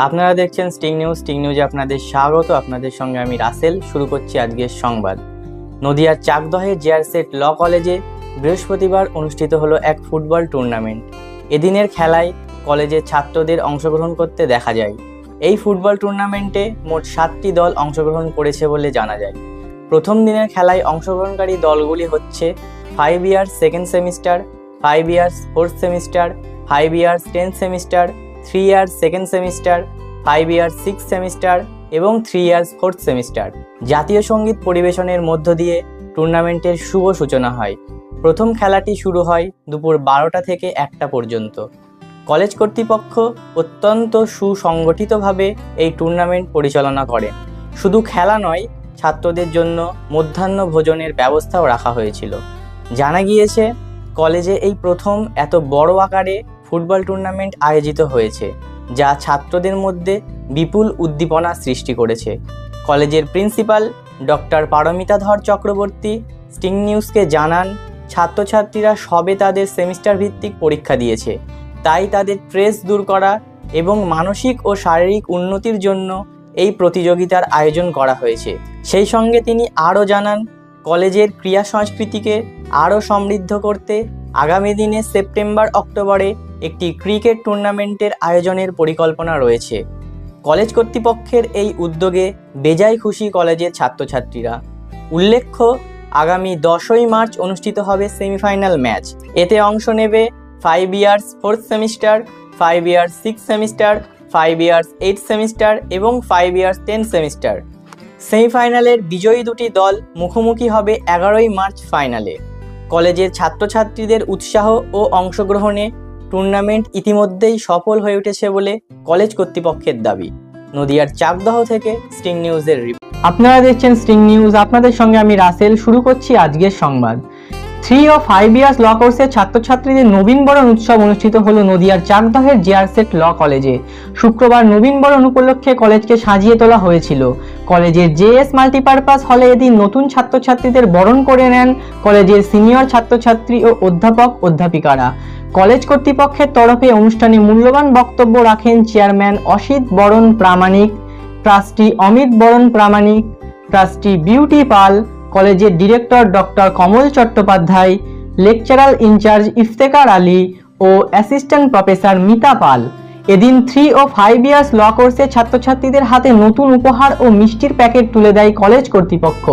আপনারা দেখছেন স্টিং নিউজে আপনাদের স্বাগত। আপনাদের সঙ্গে আমি রাসেল। শুরু করছি আজকের সংবাদ। নদিয়ার চাকদহে জিআরসেট ল কলেজে বৃহস্পতিবার অনুষ্ঠিত হলো এক ফুটবল টুর্নামেন্ট। এদিনের খেলায় কলেজের ছাত্রদের অংশগ্রহণ করতে দেখা যায়। এই ফুটবল টুর্নামেন্টে মোট 7টি দল অংশগ্রহণ করেছে বলে জানা যায়। প্রথম দিনের খেলায় অংশগ্রহণকারী দলগুলি হচ্ছে 5 years second semester, 5 years fourth semester, 5 years 10th semester, 3 years second semester, 5 years 6th semester এবং 3 ইয়ার্স ফোর্থ সেমিস্টার। জাতীয় সঙ্গীত পরিবেশনের মধ্য দিয়ে টুর্নামেন্টের শুভ সূচনা হয়। প্রথম খেলাটি শুরু হয় দুপুর 12টা থেকে 1টা পর্যন্ত। কলেজ কর্তৃপক্ষ অত্যন্ত সুসংগঠিতভাবে এই টুর্নামেন্ট পরিচালনা করেন। শুধু খেলা নয়, ছাত্রদের জন্য মধ্যাহ্ন ভোজনের ব্যবস্থাও রাখা হয়েছিল। জানা গিয়েছে কলেজে এই প্রথম এত বড় আকারে ফুটবল টুর্নামেন্ট আয়োজিত হয়েছে, যা ছাত্রদের মধ্যে বিপুল উদ্দীপনা সৃষ্টি করেছে। কলেজের প্রিন্সিপাল ডক্টর পারমিতাধর চক্রবর্তী স্টিং নিউজকে জানান, ছাত্রছাত্রীরা সবে তাদের সেমিস্টার ভিত্তিক পরীক্ষা দিয়েছে, তাই তাদের স্ট্রেস দূর করা এবং মানসিক ও শারীরিক উন্নতির জন্য এই প্রতিযোগিতার আয়োজন করা হয়েছে। সেই সঙ্গে তিনি আরও জানান, কলেজের ক্রীড়া সংস্কৃতিকে আরও সমৃদ্ধ করতে আগামী দিনে সেপ্টেম্বর-অক্টোবরে একটি ক্রিকেট টুর্নামেন্টের আয়োজনের পরিকল্পনা রয়েছে। কলেজ কর্তৃপক্ষের এই উদ্যোগে বেজায় খুশি কলেজের ছাত্রছাত্রীরা। উল্লেখ্য, আগামী 10ই মার্চ অনুষ্ঠিত হবে সেমিফাইনাল ম্যাচ। এতে অংশ নেবে 5 years fourth semester, 5 years 6th semester, 5 years 8th semester এবং 5 ইয়ার্স 10th সেমিস্টার। সেমিফাইনালের বিজয়ী দুটি দল মুখোমুখি হবে 11ই মার্চ ফাইনালে। কলেজের ছাত্রছাত্রীদের উৎসাহ ও অংশগ্রহণে টুর্নামেন্ট ইতিমধ্যেই সফল হয়ে উঠেছে বলে কলেজ কর্তৃপক্ষের দাবি। নদিয়ার চাকদহ থেকে স্টিং নিউজের রিপোর্ট। আপনারা দেখছেন স্টিং নিউজ, আপনাদের সঙ্গে আমি রাসেল। শুরু করছি আজকের সংবাদ। 3 ও 5 ইয়ার্স ল কোর্সের ছাত্রছাত্রীদের নবীনবরণ উৎসব অনুষ্ঠিত হলো নদিয়ার চাকদহের জিআরসেট ল কলেজে। শুক্রবার নবীনবরণ উপলক্ষে কলেজকে সাজিয়ে তোলা হয়েছিল। কলেজের জেএস মাল্টিপারপাস হলে এদিন নতুন ছাত্রছাত্রীদের বরণ করে নেন কলেজের সিনিয়র ছাত্রছাত্রী ও অধ্যাপক অধ্যাপিকারা। কলেজ কর্তৃপক্ষের তরফে অনুষ্ঠানে মূল্যবান বক্তব্য রাখেন চেয়ারম্যান অসিত বরণ প্রামাণিক, ট্রাস্টি অমিত বরণ প্রামাণিক, ট্রাস্টি বিউটি পাল, কলেজের ডিরেক্টর ডক্টর কমল চট্টোপাধ্যায়, লেকচারার ইনচার্জ ইফতেখার আলী ও অ্যাসিস্ট্যান্ট প্রফেসর মিতা পাল। এদিন 3 ও 5 ইয়ার্স ল কোর্সের ছাত্রছাত্রীদের হাতে নতুন উপহার ও মিষ্টির প্যাকেট তুলে দেয় কলেজ কর্তৃপক্ষ।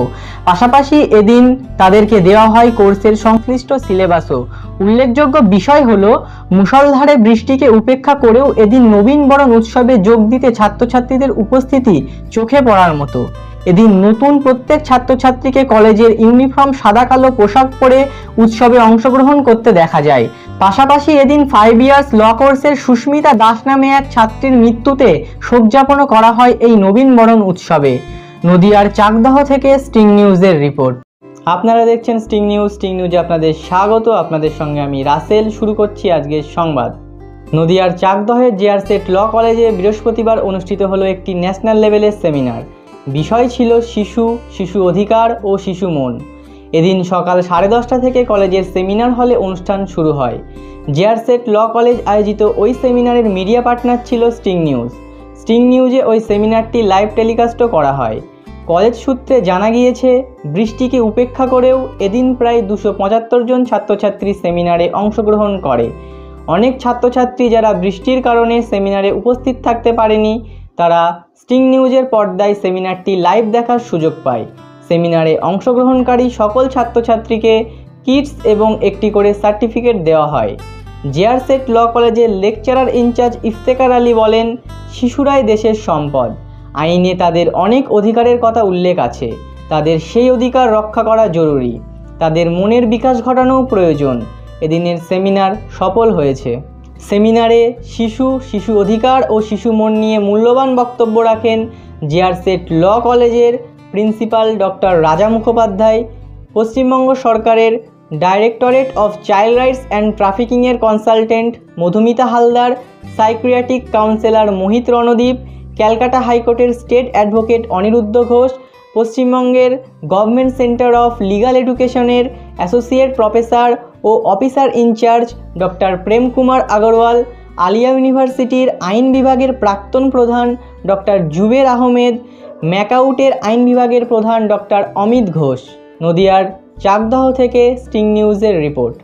পাশাপাশি এদিন তাদেরকে দেওয়া হয় কোর্সের সংশ্লিষ্ট সিলেবাসও। উল্লেখযোগ্য বিষয় হলো, মুষলধারে বৃষ্টিকে উপেক্ষা করেও এদিন নবীনবরণ উৎসবে যোগ দিতে ছাত্রছাত্রীদের উপস্থিতি চোখে পড়ার মতো। এদিন নতুন প্রত্যেক ছাত্রছাত্রীকে কলেজের ইউনিফর্ম সাদা কালো পোশাক পরে উৎসবে অংশগ্রহণ করতে দেখা যায়। পাশাপাশি এদিন 5 ইয়ার্স ল কোর্সের সুস্মিতা দাস নামে এক ছাত্রীর মৃত্যুতে শোকযাপনও করা হয় এই নবীনবরণ উৎসবে। নদিয়ার চাকদহ থেকে স্টিং নিউজের রিপোর্ট। আপনারা দেখছেন স্টিং নিউজে আপনাদের স্বাগত। আপনাদের সঙ্গে আমি রাসেল। শুরু করছি আজকের সংবাদ। নদিয়ার চাকদহের জিআরসেট ল কলেজে বৃহস্পতিবার অনুষ্ঠিত হলো একটি ন্যাশনাল লেভেলের সেমিনার। বিষয় ছিল শিশু অধিকার ও শিশু মন। এদিন সকাল 10:30 থেকে কলেজের সেমিনার হলে অনুষ্ঠান শুরু হয়। জিআরসেট ল কলেজ আয়োজিত ওই সেমিনারের মিডিয়া পার্টনার ছিল স্টিং নিউজে ওই সেমিনারটি লাইভ টেলিকাস্টও করা হয়। কলেজ সূত্রে জানা গিয়েছে, বৃষ্টিকে উপেক্ষা করেও এদিন প্রায় 275 জন ছাত্রছাত্রী সেমিনারে অংশগ্রহণ করে। অনেক ছাত্রছাত্রী যারা বৃষ্টির কারণে সেমিনারে উপস্থিত থাকতে পারেনি, তারা স্টিং নিউজের পর্দায় সেমিনারটি লাইভ দেখার সুযোগ পায়। সেমিনারে অংশগ্রহণকারী সকল ছাত্রছাত্রীকে কিটস এবং একটি করে সার্টিফিকেট দেওয়া হয়। জিআরসেট ল কলেজের লেকচারার ইনচার্জ ইফতেখার আলী বলেন, শিশুরাই দেশের সম্পদ। আইনে তাদের অনেক অধিকারের কথা উল্লেখ আছে, তাদের সেই অধিকার রক্ষা করা জরুরি। তাদের মনের বিকাশ ঘটানোও প্রয়োজন। এদিনের সেমিনার সফল হয়েছে। সেমিনারে শিশু অধিকার ও শিশু মন নিয়ে মূল্যবান বক্তব্য রাখেন জিআরসেট ল কলেজের প্রিন্সিপাল ডক্টর রাজা মুখোপাধ্যায়, পশ্চিমবঙ্গ সরকারের directorate of child rights and ট্রাফিকিংয়ের consultant Madhumita Haldar, psychiatric counsellor Mohit Ranadip, Calcutta হাইকোর্টের স্টেট অ্যাডভোকেট অনিরুদ্ধ ঘোষ, পশ্চিমবঙ্গের গভর্নমেন্ট সেন্টার অফ লিগাল এডুকেশনের অ্যাসোসিয়েট প্রফেসর ও officer in charge doctor Prem Kumar Agarwal, Aliah ইউনিভার্সিটির আইন বিভাগের প্রাক্তন প্রধান ডক্টর জুবের আহমেদ, ম্যাকাউটের আইন বিভাগের প্রধান ডক্টর অমিত ঘোষ। নদিয়ার চাকদহ থেকে স্টিং নিউজের রিপোর্ট।